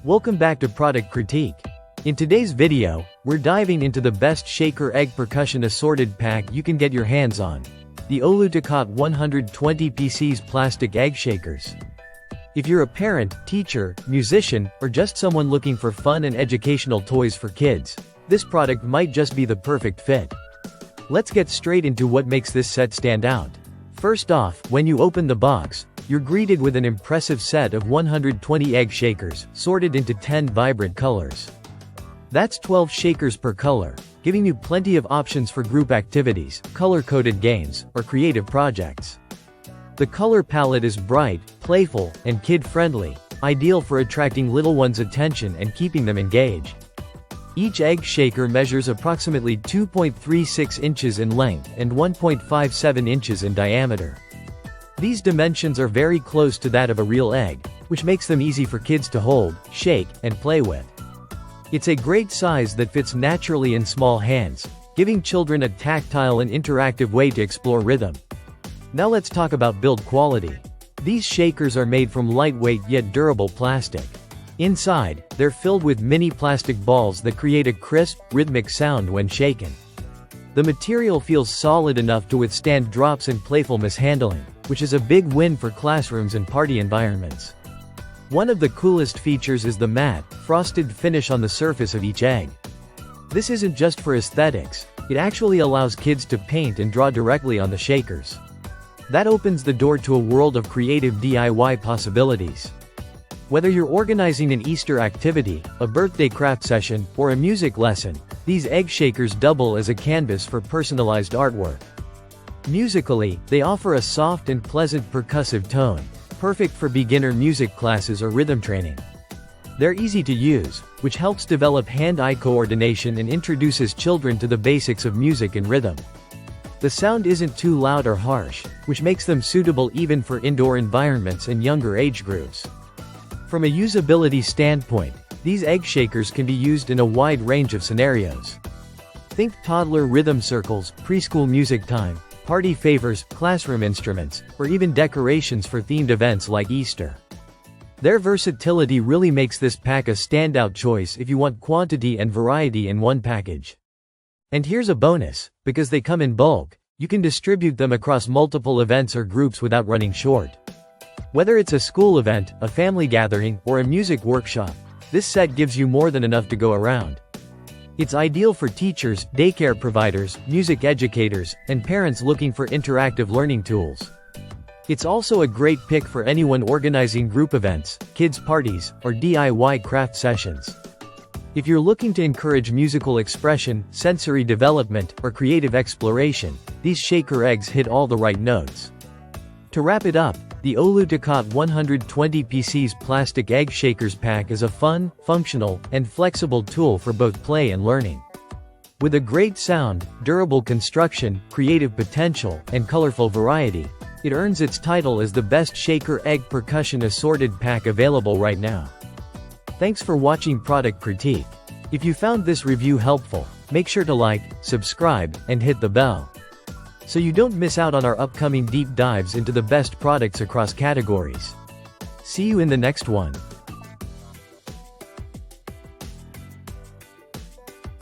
Welcome back to Product Critique. In today's video, we're diving into the best shaker egg percussion assorted pack you can get your hands on. The Olutacot 120 pieces plastic egg shakers. If you're a parent, teacher, musician, or just someone looking for fun and educational toys for kids, this product might just be the perfect fit. Let's get straight into what makes this set stand out. First off, when you open the box, you're greeted with an impressive set of 120 egg shakers, sorted into 10 vibrant colors. That's 12 shakers per color, giving you plenty of options for group activities, color-coded games, or creative projects. The color palette is bright, playful, and kid-friendly, ideal for attracting little ones' attention and keeping them engaged. Each egg shaker measures approximately 2.36 inches in length and 1.57 inches in diameter. These dimensions are very close to that of a real egg, which makes them easy for kids to hold, shake, and play with. It's a great size that fits naturally in small hands, giving children a tactile and interactive way to explore rhythm. Now let's talk about build quality. These shakers are made from lightweight yet durable plastic. Inside, they're filled with mini plastic balls that create a crisp, rhythmic sound when shaken. The material feels solid enough to withstand drops and playful mishandling, which is a big win for classrooms and party environments. One of the coolest features is the matte, frosted finish on the surface of each egg. This isn't just for aesthetics, it actually allows kids to paint and draw directly on the shakers. That opens the door to a world of creative DIY possibilities. Whether you're organizing an Easter activity, a birthday craft session, or a music lesson, these egg shakers double as a canvas for personalized artwork. Musically, they offer a soft and pleasant percussive tone, perfect for beginner music classes or rhythm training. They're easy to use, which helps develop hand-eye coordination and introduces children to the basics of music and rhythm. The sound isn't too loud or harsh, which makes them suitable even for indoor environments and younger age groups. From a usability standpoint, these egg shakers can be used in a wide range of scenarios. Think toddler rhythm circles, preschool music time, party favors, classroom instruments, or even decorations for themed events like Easter. Their versatility really makes this pack a standout choice if you want quantity and variety in one package. And here's a bonus, because they come in bulk, you can distribute them across multiple events or groups without running short. Whether it's a school event, a family gathering, or a music workshop, this set gives you more than enough to go around. It's ideal for teachers, daycare providers, music educators, and parents looking for interactive learning tools. It's also a great pick for anyone organizing group events, kids' parties, or DIY craft sessions. If you're looking to encourage musical expression, sensory development, or creative exploration, these shaker eggs hit all the right notes. To wrap it up, the Olutacot 120 pieces plastic egg shakers pack is a fun, functional, and flexible tool for both play and learning. With a great sound, durable construction, creative potential, and colorful variety, it earns its title as the best shaker egg percussion assorted pack available right now. Thanks for watching Product Critique. If you found this review helpful, make sure to like, subscribe, and hit the bell, so you don't miss out on our upcoming deep dives into the best products across categories. See you in the next one.